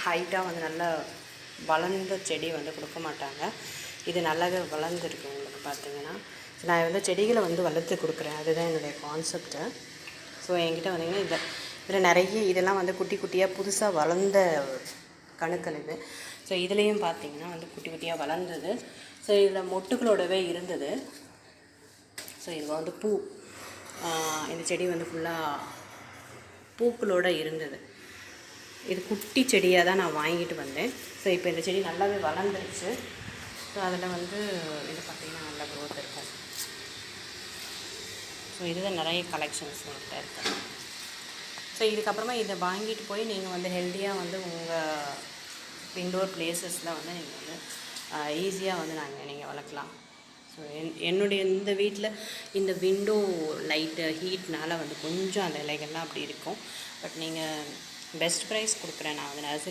ஹைட்டாக வந்து நல்லா வளர்ந்த செடி வந்து கொடுக்க மாட்டாங்க. இது நல்லாவே வளர்ந்துருக்கு உங்களுக்கு பார்த்தீங்கன்னா. நான் வந்து செடிகளை வந்து வளர்த்து கொடுக்குறேன், அதுதான் என்னுடைய கான்செப்ட்டு. ஸோ என்கிட்ட வந்தீங்கன்னா இதில் நிறைய இதெல்லாம் வந்து குட்டி குட்டியாக புதுசாக வளர்ந்த கணுக்கள் இது. ஸோ இதுலேயும் பார்த்தீங்கன்னா வந்து குட்டி குட்டியாக வளர்ந்தது. ஸோ இதில் மொட்டுகளோடவே இருந்தது. ஸோ இதில் வந்து பூ, இந்த செடி வந்து ஃபுல்லாக பூக்களோடு இருந்தது. இது குட்டி செடியாக தான் நான் வாங்கிட்டு வந்தேன். ஸோ இப்போ இந்த செடி நல்லாவே வளர்ந்துருச்சு. ஸோ அதில் வந்து இது பார்த்திங்கன்னா நல்ல க்ரோத் இருக்கும். ஸோ இதுதான் நிறைய கலெக்ஷன்ஸ் என்கிட்ட இருக்குது. ஸோ இதுக்கப்புறமா இதை வாங்கிட்டு போய் நீங்கள் வந்து ஹெல்த்தியாக வந்து உங்கள் இன்டோர் பிளேசஸில் வந்து நீங்கள் வந்து ஈஸியாக வந்து நீங்கள் வளர்க்கலாம். ஸோ என்னுடைய இந்த வீட்டில் இந்த விண்டோ லைட்டு ஹீட்னால் வந்து கொஞ்சம் அந்த இலைகள்லாம் அப்படி இருக்கும். பட் நீங்கள் பெஸ்ட் ப்ரைஸ் கொடுக்குறேன் நான் வந்து நர்சரி